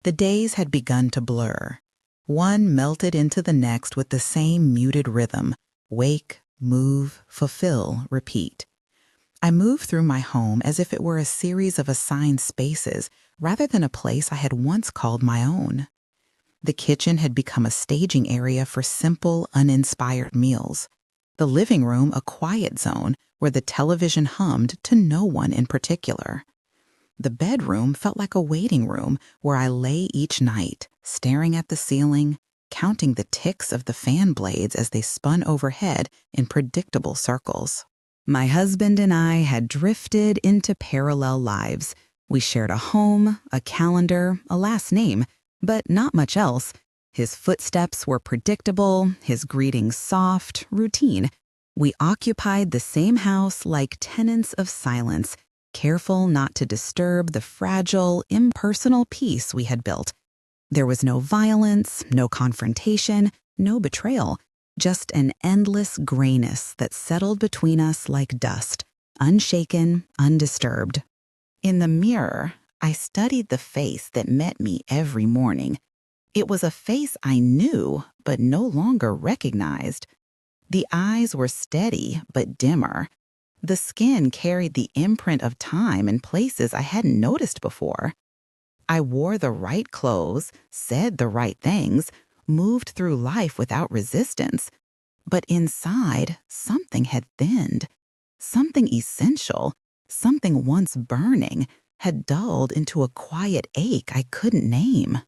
The days had begun to blur. One melted into the next with the same muted rhythm: wake, move, fulfill, repeat. I moved through my home as if it were a series of assigned spaces rather than a place I had once called my own. The kitchen had become a staging area for simple, uninspired meals. The living room a quiet zone where the television hummed to no one in particular. The bedroom felt like a waiting room where I lay each night, staring at the ceiling, counting the ticks of the fan blades as they spun overhead in predictable circles. My husband and I had drifted into parallel lives. We shared a home, a calendar, a last name, but not much else. His footsteps were predictable, his greetings soft, routine. We occupied the same house like tenants of silence, careful not to disturb the fragile, impersonal peace we had built. There was no violence, no confrontation, no betrayal, just an endless grayness that settled between us like dust, unshaken, undisturbed. In the mirror, I studied the face that met me every morning. It was a face I knew, but no longer recognized. The eyes were steady, but dimmer. The skin carried the imprint of time in places I hadn't noticed before. I wore the right clothes, said the right things, moved through life without resistance. But inside, something had thinned. Something essential, something once burning, had dulled into a quiet ache I couldn't name.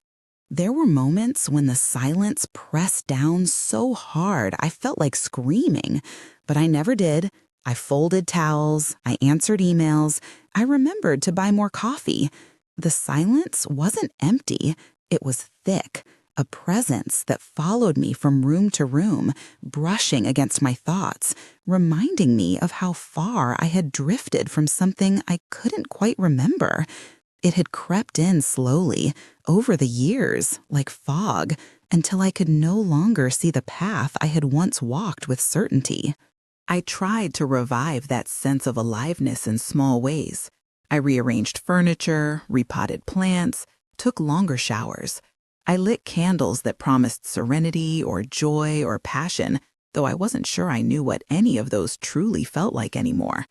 There were moments when the silence pressed down so hard I felt like screaming, but I never did. I folded towels, I answered emails, I remembered to buy more coffee. The silence wasn't empty, it was thick, a presence that followed me from room to room, brushing against my thoughts, reminding me of how far I had drifted from something I couldn't quite remember. It had crept in slowly, over the years, like fog, until I could no longer see the path I had once walked with certainty. I tried to revive that sense of aliveness in small ways. I rearranged furniture, repotted plants, took longer showers. I lit candles that promised serenity or joy or passion, though I wasn't sure I knew what any of those truly felt like anymore.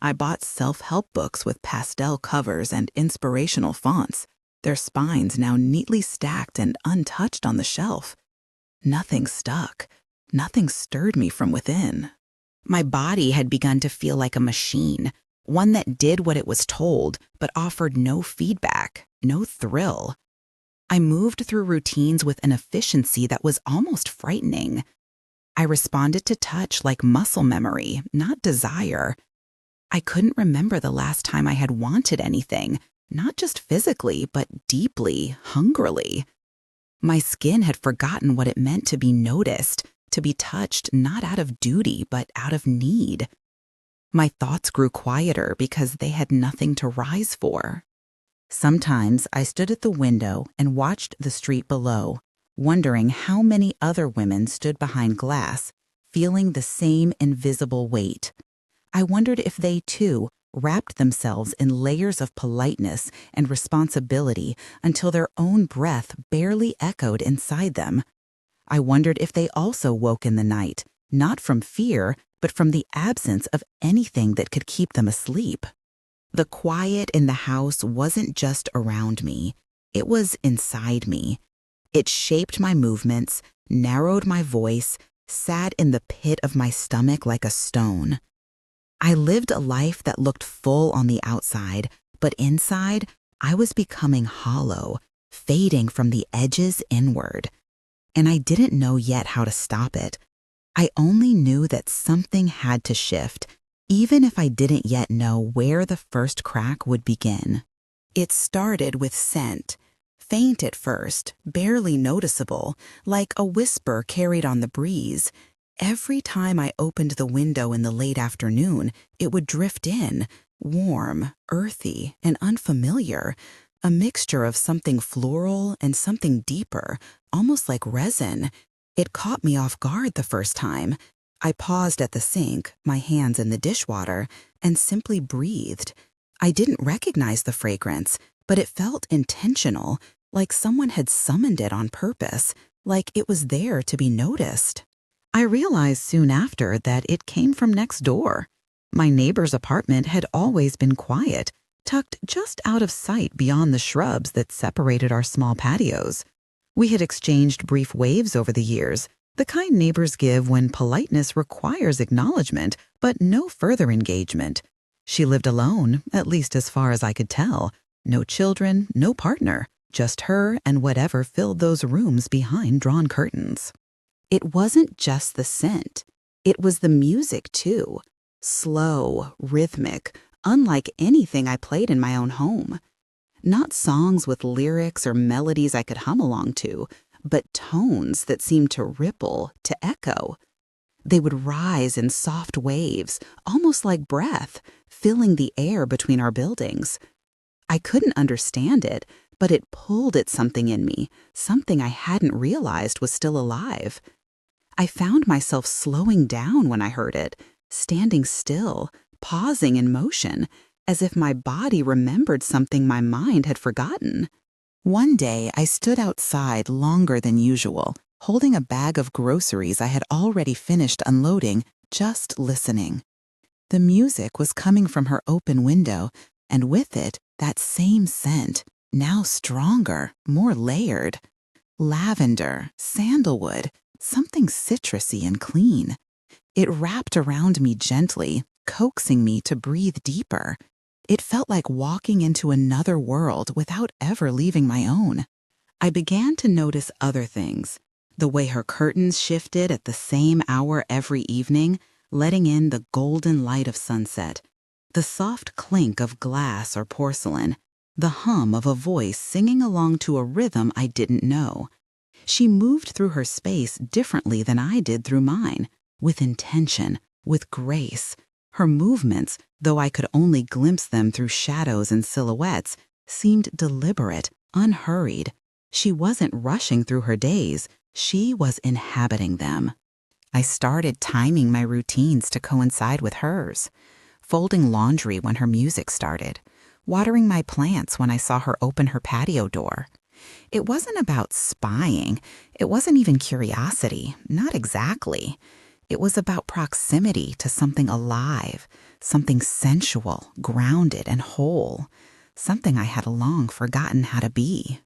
I bought self-help books with pastel covers and inspirational fonts, their spines now neatly stacked and untouched on the shelf. Nothing stuck. Nothing stirred me from within. My body had begun to feel like a machine, one that did what it was told, but offered no feedback, no thrill. I moved through routines with an efficiency that was almost frightening. I responded to touch like muscle memory, not desire. I couldn't remember the last time I had wanted anything, not just physically, but deeply, hungrily. My skin had forgotten what it meant to be noticed, to be touched not out of duty, but out of need. My thoughts grew quieter because they had nothing to rise for. Sometimes I stood at the window and watched the street below, wondering how many other women stood behind glass, feeling the same invisible weight. I wondered if they, too, wrapped themselves in layers of politeness and responsibility until their own breath barely echoed inside them. I wondered if they also woke in the night, not from fear, but from the absence of anything that could keep them asleep. The quiet in the house wasn't just around me, it was inside me. It shaped my movements, narrowed my voice, sat in the pit of my stomach like a stone. I lived a life that looked full on the outside, but inside, I was becoming hollow, fading from the edges inward. And I didn't know yet how to stop it. I only knew that something had to shift, even if I didn't yet know where the first crack would begin. It started with scent, faint at first, barely noticeable, like a whisper carried on the breeze. Every time I opened the window in the late afternoon, it would drift in, warm, earthy, and unfamiliar, a mixture of something floral and something deeper, almost like resin. It caught me off guard the first time. I paused at the sink, my hands in the dishwater, and simply breathed. I didn't recognize the fragrance, but it felt intentional, like someone had summoned it on purpose, like it was there to be noticed. I realized soon after that it came from next door. My neighbor's apartment had always been quiet, tucked just out of sight beyond the shrubs that separated our small patios. We had exchanged brief waves over the years, the kind neighbors give when politeness requires acknowledgement, but no further engagement. She lived alone, at least as far as I could tell. No children, no partner, just her and whatever filled those rooms behind drawn curtains. It wasn't just the scent. It was the music, too. Slow, rhythmic, unlike anything I played in my own home. Not songs with lyrics or melodies I could hum along to, but tones that seemed to ripple, to echo. They would rise in soft waves, almost like breath, filling the air between our buildings. I couldn't understand it, but it pulled at something in me, something I hadn't realized was still alive. I found myself slowing down when I heard it, standing still, pausing in motion, as if my body remembered something my mind had forgotten. One day, I stood outside longer than usual, holding a bag of groceries I had already finished unloading, just listening. The music was coming from her open window, and with it, that same scent, now stronger, more layered. Lavender, sandalwood, something citrusy and clean. It wrapped around me gently, coaxing me to breathe deeper. It felt like walking into another world without ever leaving my own. I began to notice other things. The way her curtains shifted at the same hour every evening, letting in the golden light of sunset. The soft clink of glass or porcelain. The hum of a voice singing along to a rhythm I didn't know. She moved through her space differently than I did through mine, with intention, with grace. Her movements, though I could only glimpse them through shadows and silhouettes, seemed deliberate, unhurried. She wasn't rushing through her days, she was inhabiting them. I started timing my routines to coincide with hers, folding laundry when her music started, watering my plants when I saw her open her patio door. It wasn't about spying, it wasn't even curiosity, not exactly. It was about proximity to something alive, something sensual, grounded, and whole, something I had long forgotten how to be.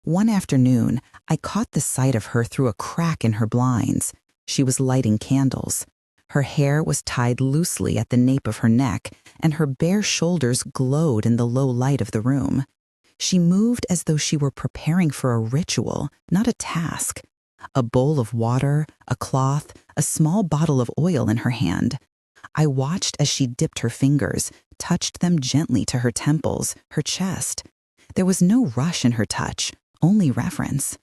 One afternoon, I caught the sight of her through a crack in her blinds. She was lighting candles. Her hair was tied loosely at the nape of her neck, and her bare shoulders glowed in the low light of the room. She moved as though she were preparing for a ritual, not a task. A bowl of water, a cloth, a small bottle of oil in her hand. I watched as she dipped her fingers, touched them gently to her temples, her chest. There was no rush in her touch, only reverence.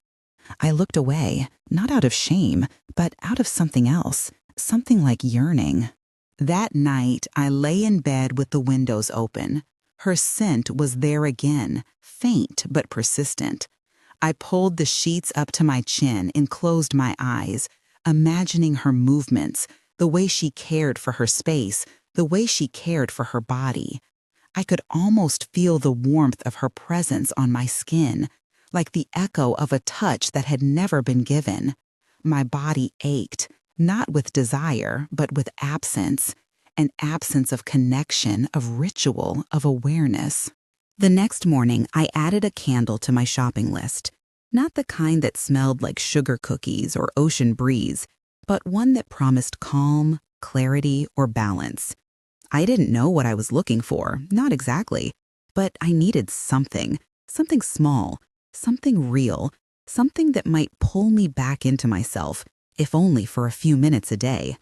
I looked away, not out of shame, but out of something else, something like yearning. That night, I lay in bed with the windows open. Her scent was there again, faint but persistent. I pulled the sheets up to my chin and closed my eyes, imagining her movements, the way she cared for her space, the way she cared for her body. I could almost feel the warmth of her presence on my skin, like the echo of a touch that had never been given. My body ached, not with desire, but with absence, an absence of connection, of ritual, of awareness. The next morning, I added a candle to my shopping list. Not the kind that smelled like sugar cookies or ocean breeze, but one that promised calm, clarity, or balance. I didn't know what I was looking for, not exactly, but I needed something small, something real, something that might pull me back into myself, if only for a few minutes a day.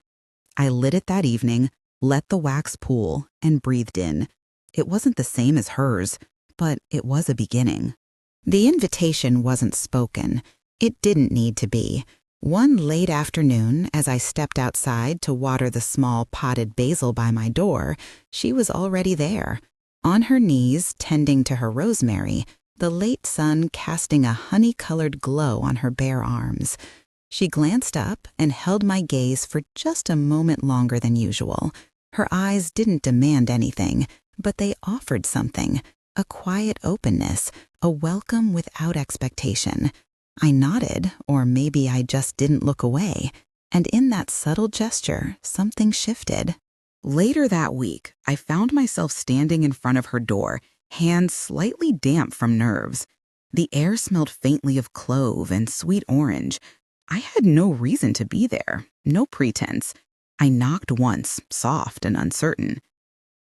I lit it that evening, let the wax pool, and breathed in. It wasn't the same as hers, but it was a beginning. The invitation wasn't spoken. It didn't need to be. One late afternoon, as I stepped outside to water the small potted basil by my door, she was already there. On her knees, tending to her rosemary, the late sun casting a honey-colored glow on her bare arms. She glanced up and held my gaze for just a moment longer than usual. Her eyes didn't demand anything, but they offered something, A quiet openness, a welcome without expectation. I nodded, or maybe I just didn't look away, and in that subtle gesture, something shifted. Later that week, I found myself standing in front of her door, hands slightly damp from nerves. The air smelled faintly of clove and sweet orange. I had no reason to be there, no pretense. I knocked once, soft and uncertain.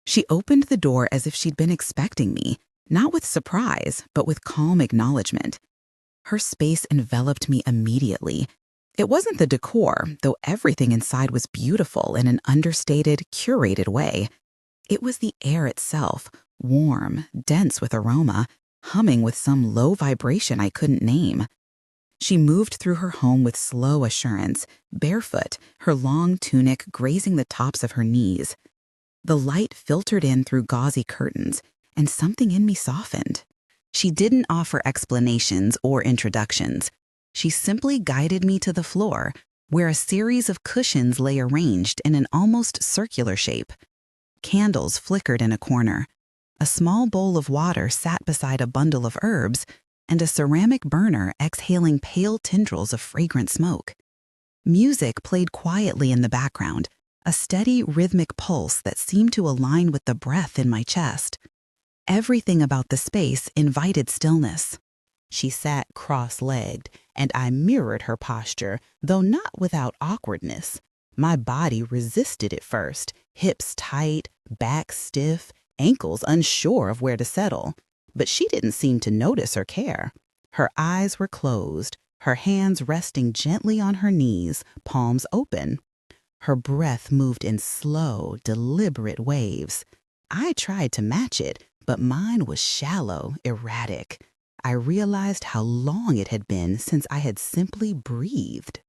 She opened the door as if she'd been expecting me, not with surprise, but with calm acknowledgement. Her space enveloped me immediately. It wasn't the decor, though everything inside was beautiful in an understated, curated way. It was the air itself, warm, dense with aroma, humming with some low vibration I couldn't name. She moved through her home with slow assurance, barefoot, her long tunic grazing the tops of her knees. The light filtered in through gauzy curtains, and something in me softened. She didn't offer explanations or introductions. She simply guided me to the floor, where a series of cushions lay arranged in an almost circular shape. Candles flickered in a corner. A small bowl of water sat beside a bundle of herbs, and a ceramic burner exhaling pale tendrils of fragrant smoke. Music played quietly in the background, a steady rhythmic pulse that seemed to align with the breath in my chest. Everything about the space invited stillness. She sat cross-legged, and I mirrored her posture, though not without awkwardness. My body resisted at first, hips tight, back stiff, ankles unsure of where to settle. But she didn't seem to notice or care. Her eyes were closed, her hands resting gently on her knees, palms open. Her breath moved in slow, deliberate waves. I tried to match it, but mine was shallow, erratic. I realized how long it had been since I had simply breathed.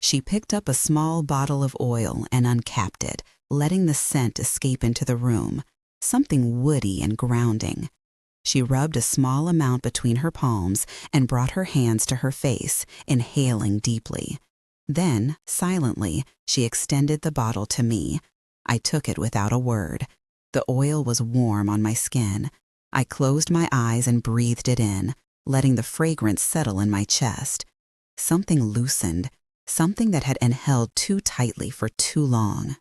She picked up a small bottle of oil and uncapped it, letting the scent escape into the room, something woody and grounding. She rubbed a small amount between her palms and brought her hands to her face, inhaling deeply. Then, silently, she extended the bottle to me. I took it without a word. The oil was warm on my skin. I closed my eyes and breathed it in, letting the fragrance settle in my chest. Something loosened, something that had been held too tightly for too long.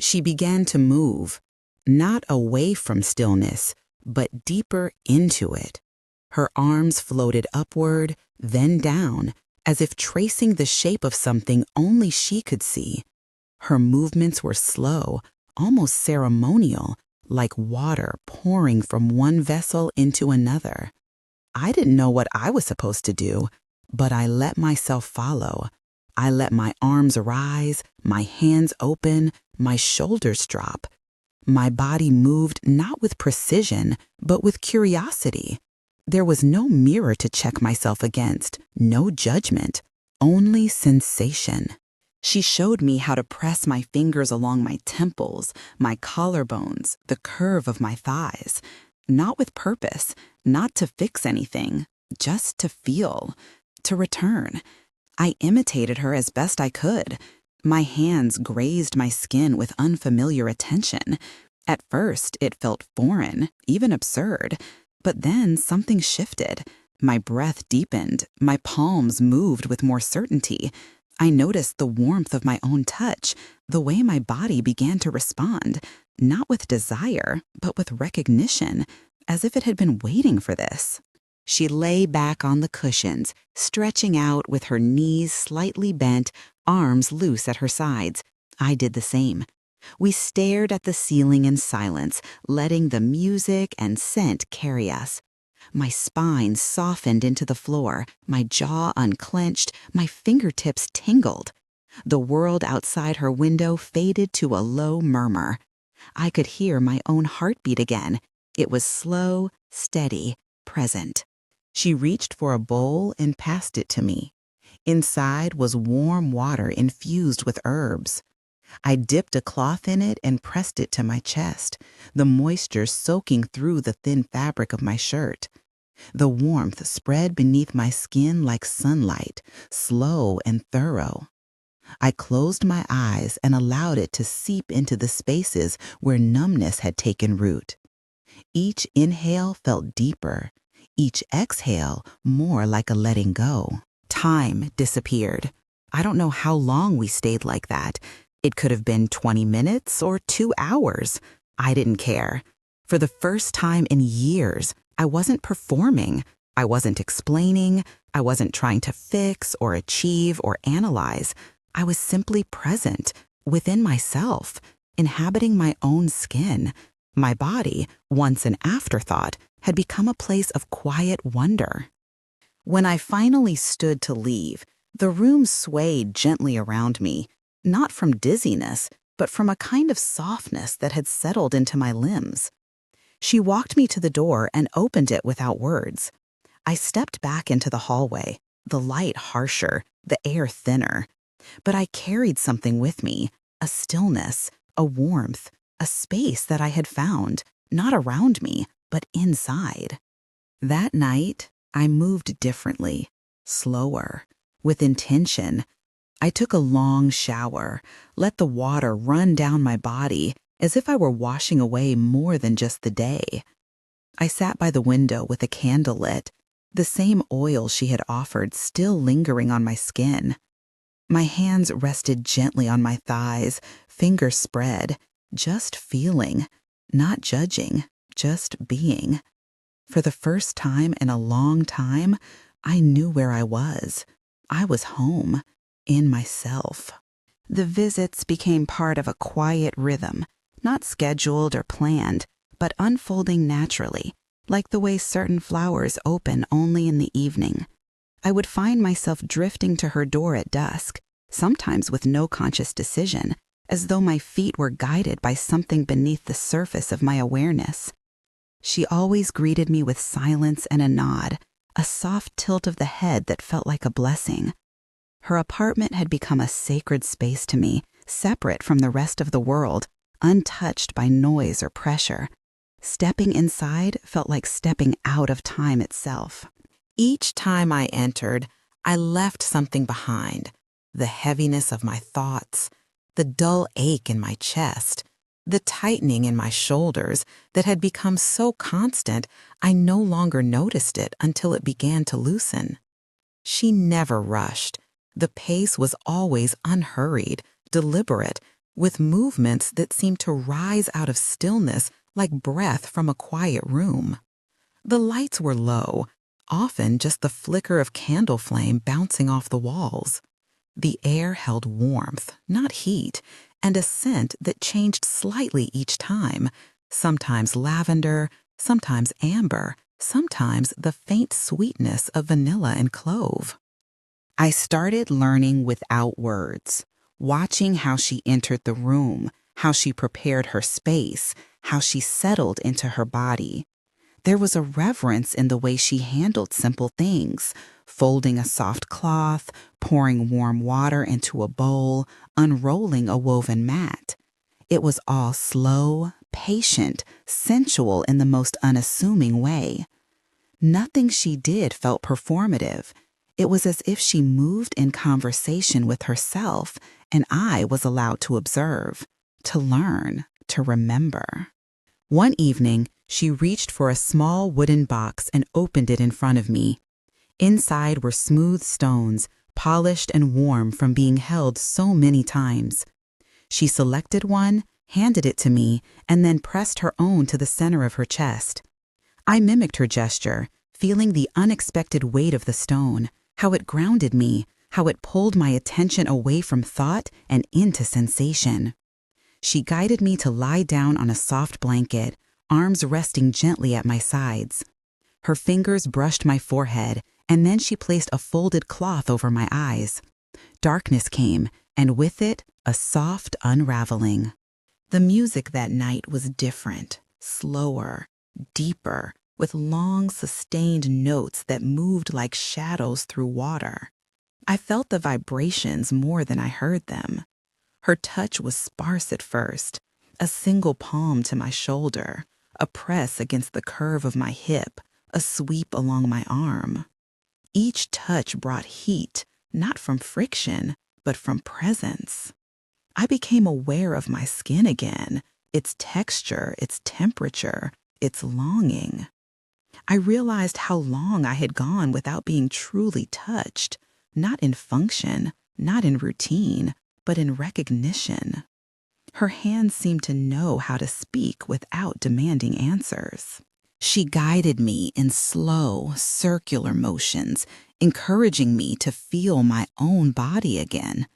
She began to move, not away from stillness, but deeper into it. Her arms floated upward, then down, as if tracing the shape of something only she could see. Her movements were slow, almost ceremonial, like water pouring from one vessel into another. I didn't know what I was supposed to do, but I let myself follow. I let my arms rise, my hands open, my shoulders drop. My body moved not with precision, but with curiosity. There was no mirror to check myself against, no judgment, only sensation. She showed me how to press my fingers along my temples, my collarbones, the curve of my thighs, not with purpose, not to fix anything, just to feel, to return. I imitated her as best I could. My hands grazed my skin with unfamiliar attention. At first, it felt foreign, even absurd. But then something shifted. My breath deepened. My palms moved with more certainty. I noticed the warmth of my own touch, the way my body began to respond, not with desire, but with recognition, as if it had been waiting for this. She lay back on the cushions, stretching out with her knees slightly bent, arms loose at her sides. I did the same. We stared at the ceiling in silence, letting the music and scent carry us. My spine softened into the floor, my jaw unclenched, my fingertips tingled. The world outside her window faded to a low murmur. I could hear my own heartbeat again. It was slow, steady, present. She reached for a bowl and passed it to me. Inside was warm water infused with herbs. I dipped a cloth in it and pressed it to my chest, the moisture soaking through the thin fabric of my shirt. The warmth spread beneath my skin like sunlight, slow and thorough. I closed my eyes and allowed it to seep into the spaces where numbness had taken root. Each inhale felt deeper, each exhale more like a letting go. Time disappeared. I don't know how long we stayed like that. It could have been 20 minutes or 2 hours. I didn't care. For the first time in years, I wasn't performing. I wasn't explaining. I wasn't trying to fix or achieve or analyze. I was simply present, within myself, inhabiting my own skin. My body, once an afterthought, had become a place of quiet wonder. When I finally stood to leave, the room swayed gently around me, not from dizziness, but from a kind of softness that had settled into my limbs. She walked me to the door and opened it without words. I stepped back into the hallway, the light harsher, the air thinner. But I carried something with me, a stillness, a warmth, a space that I had found, not around me, but inside. That night, I moved differently, slower, with intention. I took a long shower, let the water run down my body as if I were washing away more than just the day. I sat by the window with a candle lit, the same oil she had offered still lingering on my skin. My hands rested gently on my thighs, fingers spread, just feeling, not judging, just being. For the first time in a long time, I knew where I was. I was home, in myself. The visits became part of a quiet rhythm, not scheduled or planned, but unfolding naturally, like the way certain flowers open only in the evening. I would find myself drifting to her door at dusk, sometimes with no conscious decision, as though my feet were guided by something beneath the surface of my awareness. She always greeted me with silence and a nod, a soft tilt of the head that felt like a blessing. Her apartment had become a sacred space to me, separate from the rest of the world, untouched by noise or pressure. Stepping inside felt like stepping out of time itself. Each time I entered, I left something behind. The heaviness of my thoughts, the dull ache in my chest, the tightening in my shoulders that had become so constant I no longer noticed it until it began to loosen. She never rushed. The pace was always unhurried, deliberate, with movements that seemed to rise out of stillness like breath from a quiet room. The lights were low, often just the flicker of candle flame bouncing off the walls. The air held warmth, not heat, and a scent that changed slightly each time, sometimes lavender, sometimes amber, sometimes the faint sweetness of vanilla and clove. I started learning without words, watching how she entered the room, how she prepared her space, how she settled into her body. There was a reverence in the way she handled simple things, folding a soft cloth, pouring warm water into a bowl, unrolling a woven mat. It was all slow, patient, sensual in the most unassuming way. Nothing she did felt performative. It was as if she moved in conversation with herself, and I was allowed to observe, to learn, to remember. One evening, she reached for a small wooden box and opened it in front of me. Inside were smooth stones, polished and warm from being held so many times. She selected one, handed it to me, and then pressed her own to the center of her chest. I mimicked her gesture, feeling the unexpected weight of the stone, how it grounded me, how it pulled my attention away from thought and into sensation. She guided me to lie down on a soft blanket, arms resting gently at my sides. Her fingers brushed my forehead, and then she placed a folded cloth over my eyes. Darkness came, and with it, a soft unraveling. The music that night was different, slower, deeper, with long, sustained notes that moved like shadows through water. I felt the vibrations more than I heard them. Her touch was sparse at first, a single palm to my shoulder, a press against the curve of my hip, a sweep along my arm. Each touch brought heat, not from friction, but from presence. I became aware of my skin again, its texture, its temperature, It's longing. I realized how long I had gone without being truly touched, not in function, not in routine, but in recognition. Her hands seemed to know how to speak without demanding answers. She guided me in slow, circular motions, encouraging me to feel my own body again.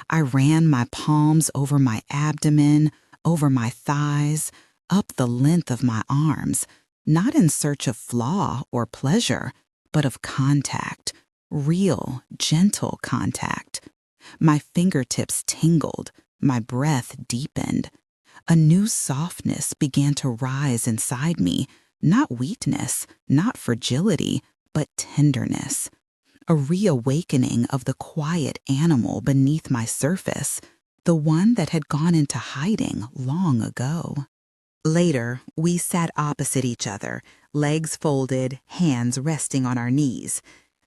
I ran my palms over my abdomen, over my thighs, up the length of my arms, not in search of flaw or pleasure, but of contact, real, gentle contact. My fingertips tingled, my breath deepened. A new softness began to rise inside me, not weakness, not fragility, but tenderness. A reawakening of the quiet animal beneath my surface, the one that had gone into hiding long ago. Later, we sat opposite each other, legs folded, hands resting on our knees.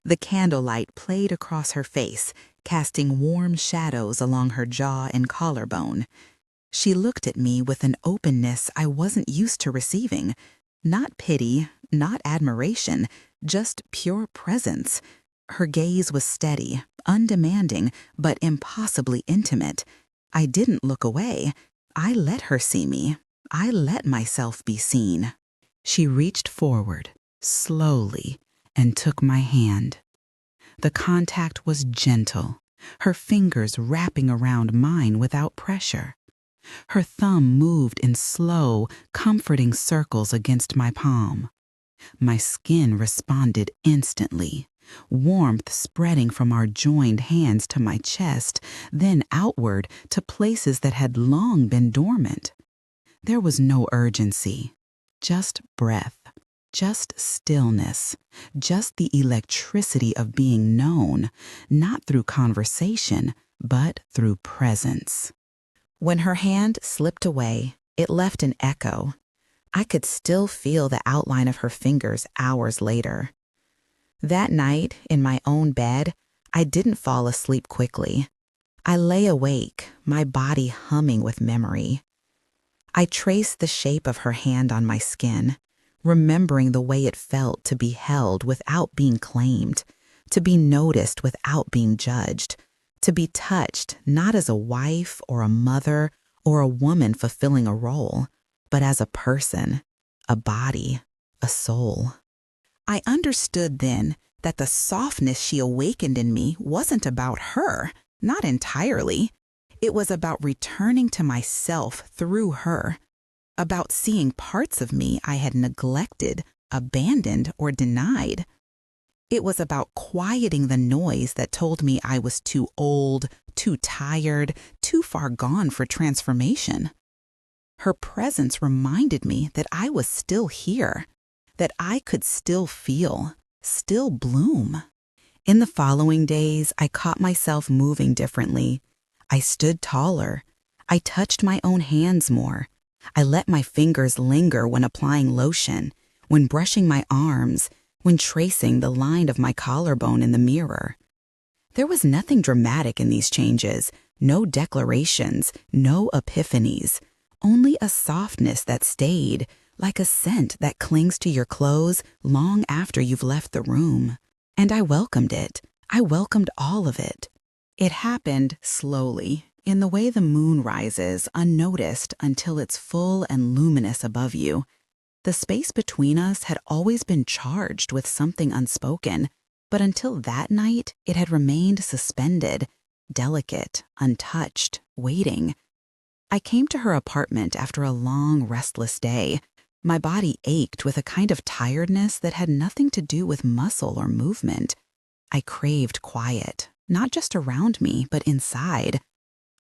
The candlelight played across her face, casting warm shadows along her jaw and collarbone. She looked at me with an openness I wasn't used to receiving. Not pity, not admiration, just pure presence. Her gaze was steady, undemanding, but impossibly intimate. I didn't look away. I let her see me. I let myself be seen. She reached forward, slowly, and took my hand. The contact was gentle, her fingers wrapping around mine without pressure. Her thumb moved in slow, comforting circles against my palm. My skin responded instantly, warmth spreading from our joined hands to my chest, then outward to places that had long been dormant. There was no urgency, just breath, just stillness, just the electricity of being known, not through conversation, but through presence. When her hand slipped away, it left an echo. I could still feel the outline of her fingers hours later. That night, in my own bed, I didn't fall asleep quickly. I lay awake, my body humming with memory. I traced the shape of her hand on my skin, remembering the way it felt to be held without being claimed, to be noticed without being judged, to be touched not as a wife or a mother or a woman fulfilling a role, but as a person, a body, a soul. I understood then that the softness she awakened in me wasn't about her, not entirely. It was about returning to myself through her, about seeing parts of me I had neglected, abandoned, or denied. It was about quieting the noise that told me I was too old, too tired, too far gone for transformation. Her presence reminded me that I was still here, that I could still feel, still bloom. In the following days, I caught myself moving differently. I stood taller. I touched my own hands more. I let my fingers linger when applying lotion, when brushing my arms, when tracing the line of my collarbone in the mirror. There was nothing dramatic in these changes, no declarations, no epiphanies, only a softness that stayed, like a scent that clings to your clothes long after you've left the room. And I welcomed it. I welcomed all of it. It happened slowly, in the way the moon rises unnoticed until it's full and luminous above you. The space between us had always been charged with something unspoken, but until that night it had remained suspended, delicate, untouched, waiting. I came to her apartment after a long, restless day. My body ached with a kind of tiredness that had nothing to do with muscle or movement. I craved quiet, not just around me, but inside.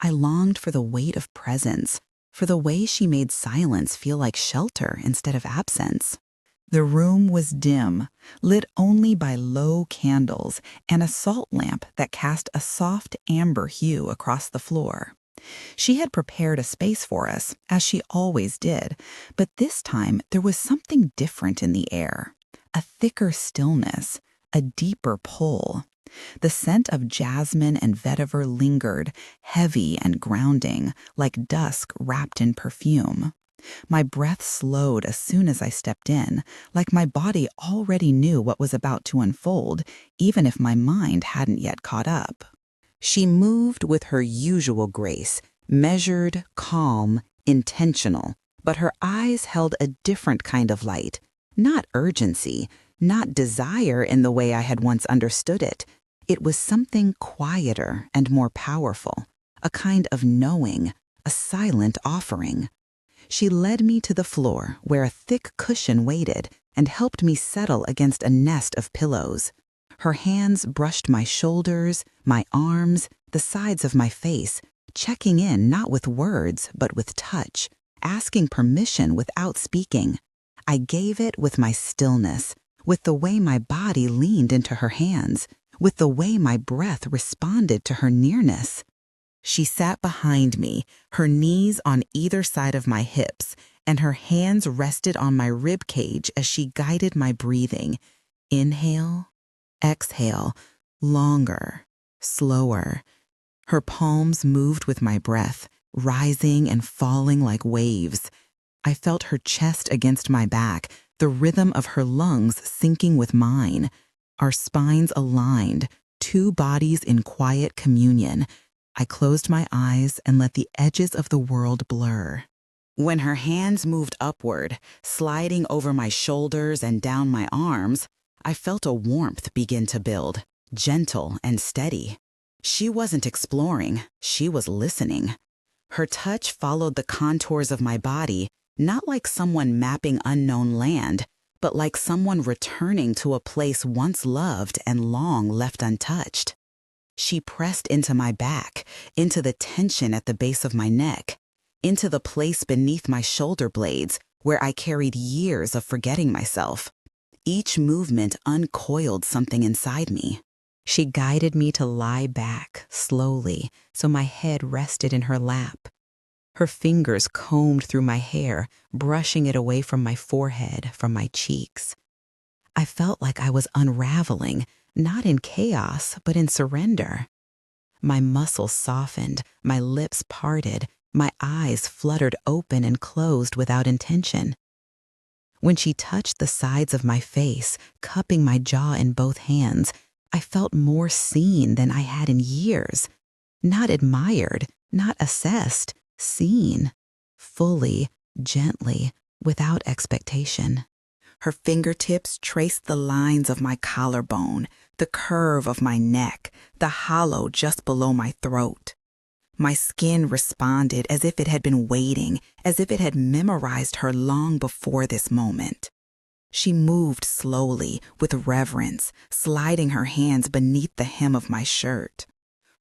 I longed for the weight of presence, for the way she made silence feel like shelter instead of absence. The room was dim, lit only by low candles and a salt lamp that cast a soft amber hue across the floor. She had prepared a space for us, as she always did, but this time there was something different in the air, a thicker stillness, a deeper pull. The scent of jasmine and vetiver lingered, heavy and grounding, like dusk wrapped in perfume. My breath slowed as soon as I stepped in, like my body already knew what was about to unfold, even if my mind hadn't yet caught up. She moved with her usual grace, measured, calm, intentional, but her eyes held a different kind of light. Not urgency, not desire in the way I had once understood it. It was something quieter and more powerful, a kind of knowing, a silent offering. She led me to the floor where a thick cushion waited and helped me settle against a nest of pillows. Her hands brushed my shoulders, my arms, the sides of my face, checking in not with words but with touch, asking permission without speaking. I gave it with my stillness, with the way my body leaned into her hands, with the way my breath responded to her nearness. She sat behind me, her knees on either side of my hips, and her hands rested on my rib cage as she guided my breathing. Inhale, exhale, longer, slower. Her palms moved with my breath, rising and falling like waves. I felt her chest against my back, the rhythm of her lungs syncing with mine. Our spines aligned, two bodies in quiet communion. I closed my eyes and let the edges of the world blur. When her hands moved upward, sliding over my shoulders and down my arms, I felt a warmth begin to build, gentle and steady. She wasn't exploring, she was listening. Her touch followed the contours of my body, not like someone mapping unknown land, but like someone returning to a place once loved and long left untouched. She pressed into my back, into the tension at the base of my neck, into the place beneath my shoulder blades where I carried years of forgetting myself. Each movement uncoiled something inside me. She guided me to lie back, slowly, so my head rested in her lap. Her fingers combed through my hair, brushing it away from my forehead, from my cheeks. I felt like I was unraveling, not in chaos, but in surrender. My muscles softened, my lips parted, my eyes fluttered open and closed without intention. When she touched the sides of my face, cupping my jaw in both hands, I felt more seen than I had in years. Not admired, not assessed, seen. Fully, gently, without expectation. Her fingertips traced the lines of my collarbone, the curve of my neck, the hollow just below my throat. My skin responded as if it had been waiting, as if it had memorized her long before this moment. She moved slowly, with reverence, sliding her hands beneath the hem of my shirt.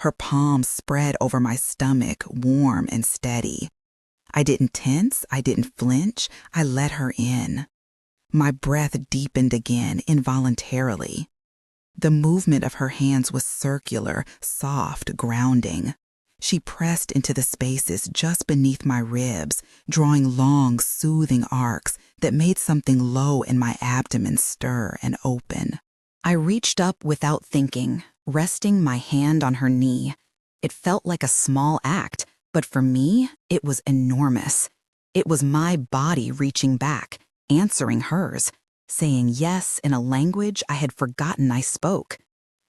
Her palms spread over my stomach, warm and steady. I didn't tense, I didn't flinch, I let her in. My breath deepened again, involuntarily. The movement of her hands was circular, soft, grounding. She pressed into the spaces just beneath my ribs, drawing long, soothing arcs that made something low in my abdomen stir and open. I reached up without thinking, resting my hand on her knee. It felt like a small act, but for me, it was enormous. It was my body reaching back, answering hers, saying yes in a language I had forgotten I spoke.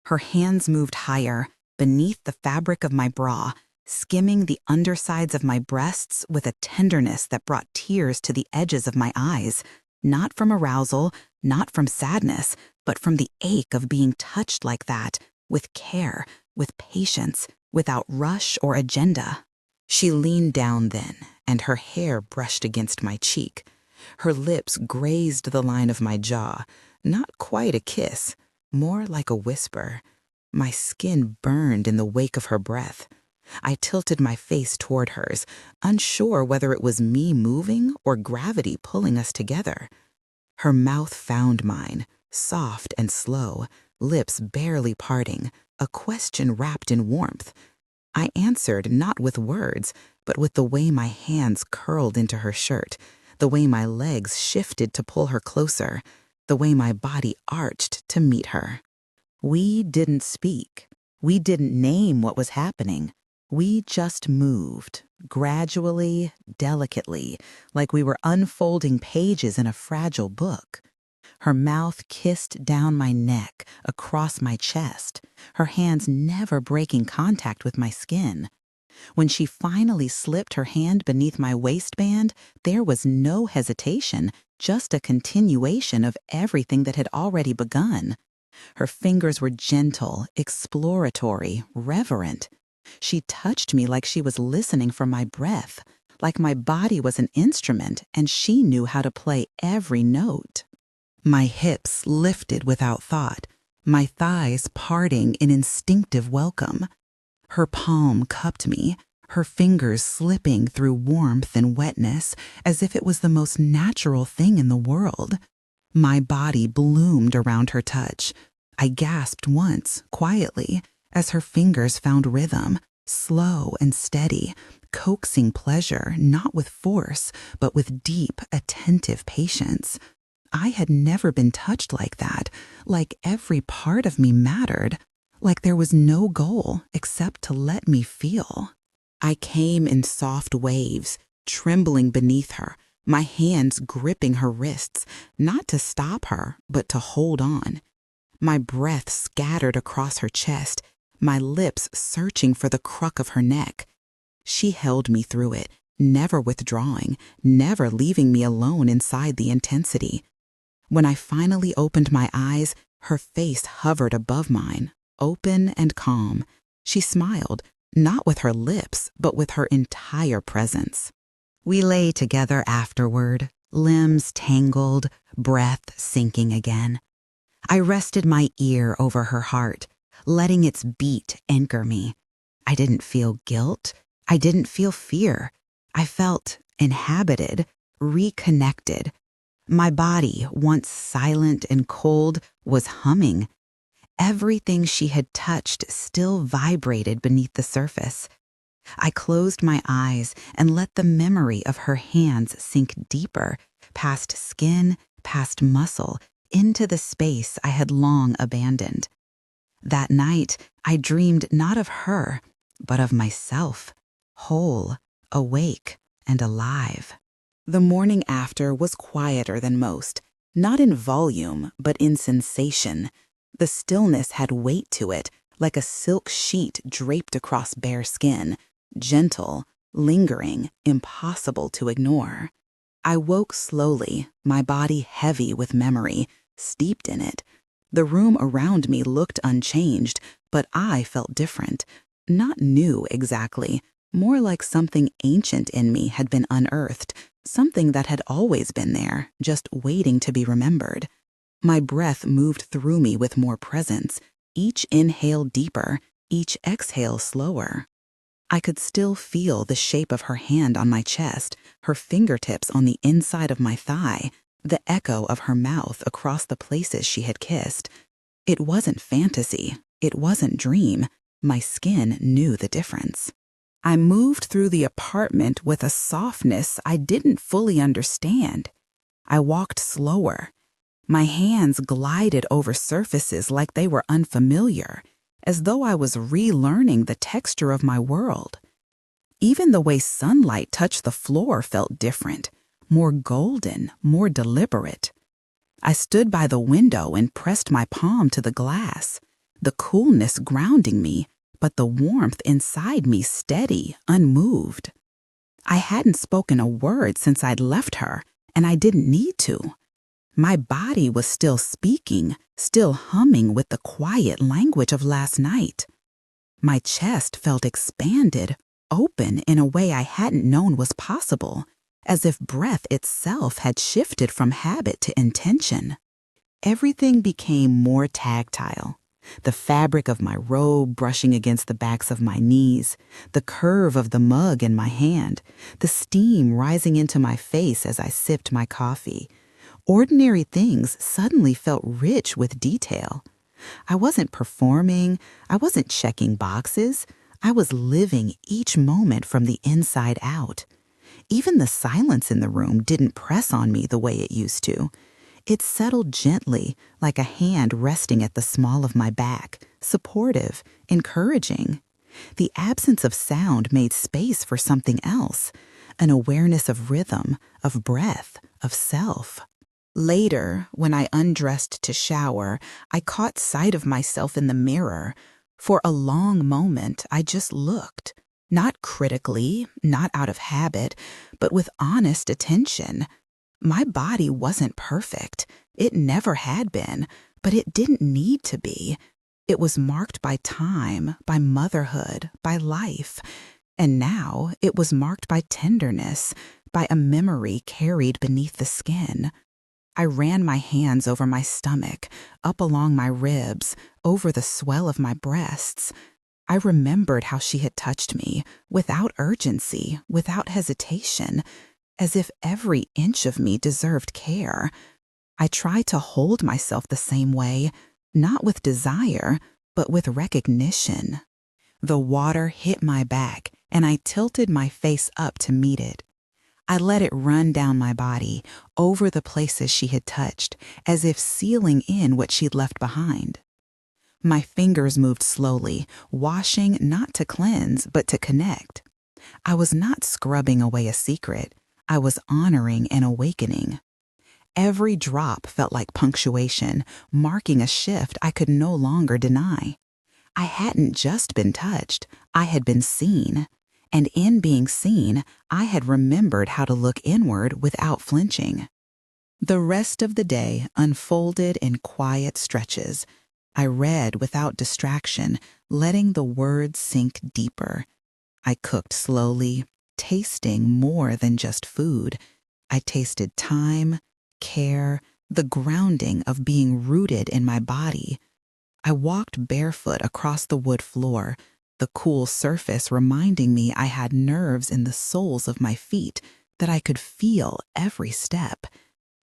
Her hands moved higher, beneath the fabric of my bra, skimming the undersides of my breasts with a tenderness that brought tears to the edges of my eyes, not from arousal, not from sadness, but from the ache of being touched like that, with care, with patience, without rush or agenda. She leaned down then, and her hair brushed against my cheek. Her lips grazed the line of my jaw, not quite a kiss, more like a whisper. My skin burned in the wake of her breath. I tilted my face toward hers, unsure whether it was me moving or gravity pulling us together. Her mouth found mine, soft and slow, lips barely parting, a question wrapped in warmth. I answered not with words, but with the way my hands curled into her shirt, the way my legs shifted to pull her closer, the way my body arched to meet her. We didn't speak. We didn't name what was happening. We just moved, gradually, delicately, like we were unfolding pages in a fragile book. Her mouth kissed down my neck, across my chest, her hands never breaking contact with my skin. When she finally slipped her hand beneath my waistband, there was no hesitation, just a continuation of everything that had already begun. Her fingers were gentle, exploratory, reverent. She touched me like she was listening for my breath, like my body was an instrument and she knew how to play every note. My hips lifted without thought, my thighs parting in instinctive welcome. Her palm cupped me, her fingers slipping through warmth and wetness as if it was the most natural thing in the world. My body bloomed around her touch. I gasped once, quietly, as her fingers found rhythm, slow and steady, coaxing pleasure, not with force, but with deep, attentive patience. I had never been touched like that, like every part of me mattered, like there was no goal except to let me feel. I came in soft waves, trembling beneath her, my hands gripping her wrists, not to stop her, but to hold on. My breath scattered across her chest, my lips searching for the cruck of her neck. She held me through it, never withdrawing, never leaving me alone inside the intensity. When I finally opened my eyes, her face hovered above mine, open and calm. She smiled, not with her lips, but with her entire presence. We lay together afterward, limbs tangled, breath sinking again. I rested my ear over her heart, letting its beat anchor me. I didn't feel guilt. I didn't feel fear. I felt inhabited, reconnected. My body, once silent and cold, was humming. Everything she had touched still vibrated beneath the surface. I closed my eyes and let the memory of her hands sink deeper, past skin, past muscle, into the space I had long abandoned. That night, I dreamed not of her, but of myself, whole, awake, and alive. The morning after was quieter than most, not in volume, but in sensation. The stillness had weight to it, like a silk sheet draped across bare skin, gentle, lingering, impossible to ignore. I woke slowly, my body heavy with memory, steeped in it. The room around me looked unchanged, but I felt different. Not new exactly, more like something ancient in me had been unearthed, something that had always been there, just waiting to be remembered. My breath moved through me with more presence, each inhale deeper, each exhale slower. I could still feel the shape of her hand on my chest, her fingertips on the inside of my thigh, the echo of her mouth across the places she had kissed. It wasn't fantasy. It wasn't dream. My skin knew the difference. I moved through the apartment with a softness I didn't fully understand. I walked slower. My hands glided over surfaces like they were unfamiliar, as though I was relearning the texture of my world. Even the way sunlight touched the floor felt different, more golden, more deliberate. I stood by the window and pressed my palm to the glass, the coolness grounding me, but the warmth inside me steady, unmoved. I hadn't spoken a word since I'd left her, and I didn't need to. My body was still speaking, still humming with the quiet language of last night. My chest felt expanded, open in a way I hadn't known was possible, as if breath itself had shifted from habit to intention. Everything became more tactile. The fabric of my robe brushing against the backs of my knees, the curve of the mug in my hand, the steam rising into my face as I sipped my coffee. Ordinary things suddenly felt rich with detail. I wasn't performing, I wasn't checking boxes, I was living each moment from the inside out. Even the silence in the room didn't press on me the way it used to. It settled gently, like a hand resting at the small of my back, supportive, encouraging. The absence of sound made space for something else, an awareness of rhythm, of breath, of self. Later, when I undressed to shower, I caught sight of myself in the mirror. For a long moment, I just looked. Not critically, not out of habit, but with honest attention. My body wasn't perfect. It never had been, but it didn't need to be. It was marked by time, by motherhood, by life. And now it was marked by tenderness, by a memory carried beneath the skin. I ran my hands over my stomach, up along my ribs, over the swell of my breasts. I remembered how she had touched me, without urgency, without hesitation, as if every inch of me deserved care. I tried to hold myself the same way, not with desire, but with recognition. The water hit my back, and I tilted my face up to meet it. I let it run down my body, over the places she had touched, as if sealing in what she'd left behind. My fingers moved slowly, washing not to cleanse, but to connect. I was not scrubbing away a secret. I was honoring an awakening. Every drop felt like punctuation, marking a shift I could no longer deny. I hadn't just been touched, I had been seen. And in being seen, I had remembered how to look inward without flinching. The rest of the day unfolded in quiet stretches. I read without distraction, letting the words sink deeper. I cooked slowly, tasting more than just food. I tasted time, care, the grounding of being rooted in my body. I walked barefoot across the wood floor, the cool surface reminding me I had nerves in the soles of my feet, that I could feel every step.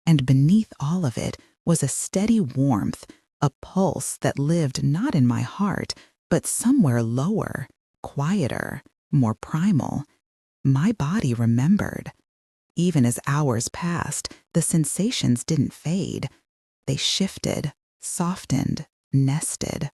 And beneath all of it was a steady warmth, a pulse that lived not in my heart, but somewhere lower, quieter, more primal. My body remembered. Even as hours passed, the sensations didn't fade. They shifted, softened, nested.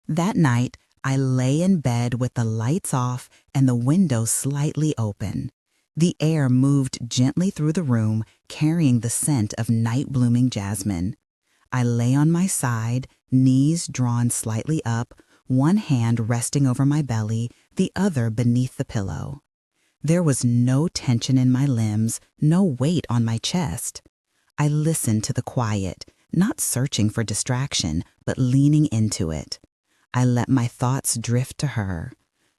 That night, I lay in bed with the lights off and the window slightly open. The air moved gently through the room, carrying the scent of night-blooming jasmine. I lay on my side, knees drawn slightly up, one hand resting over my belly, the other beneath the pillow. There was no tension in my limbs, no weight on my chest. I listened to the quiet, not searching for distraction, but leaning into it. I let my thoughts drift to her,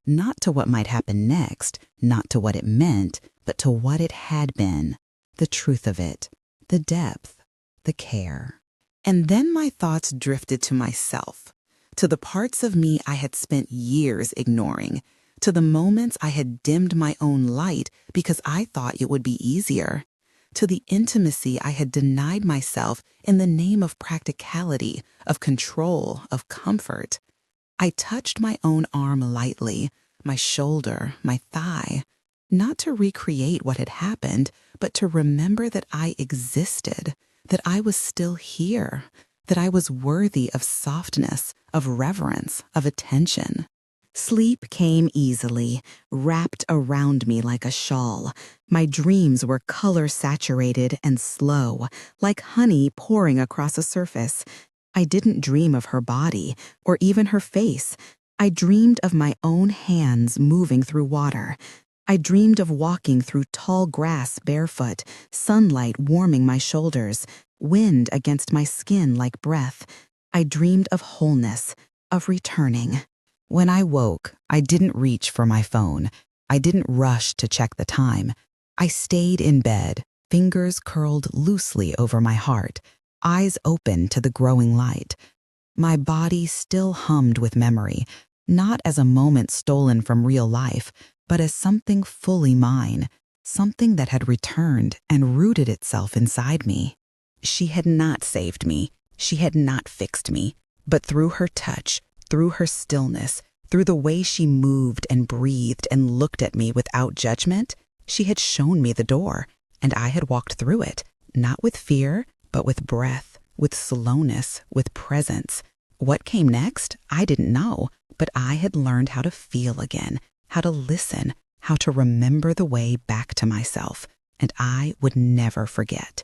not to what might happen next, not to what it meant, but to what it had been, the truth of it, the depth, the care. And then my thoughts drifted to myself, to the parts of me I had spent years ignoring, to the moments I had dimmed my own light because I thought it would be easier, to the intimacy I had denied myself in the name of practicality, of control, of comfort. I touched my own arm lightly, my shoulder, my thigh, not to recreate what had happened, but to remember that I existed, that I was still here, that I was worthy of softness, of reverence, of attention. Sleep came easily, wrapped around me like a shawl. My dreams were color-saturated and slow, like honey pouring across a surface. I didn't dream of her body, or even her face. I dreamed of my own hands moving through water. I dreamed of walking through tall grass barefoot, sunlight warming my shoulders, wind against my skin like breath. I dreamed of wholeness, of returning. When I woke, I didn't reach for my phone. I didn't rush to check the time. I stayed in bed, fingers curled loosely over my heart, eyes open to the growing light. My body still hummed with memory, not as a moment stolen from real life, but as something fully mine, something that had returned and rooted itself inside me. She had not saved me. She had not fixed me. But through her touch, through her stillness, through the way she moved and breathed and looked at me without judgment, she had shown me the door, and I had walked through it, not with fear, but with breath, with slowness, with presence. What came next, I didn't know, But I had learned how to feel again, how to listen, how to remember the way back to myself, and I would never forget.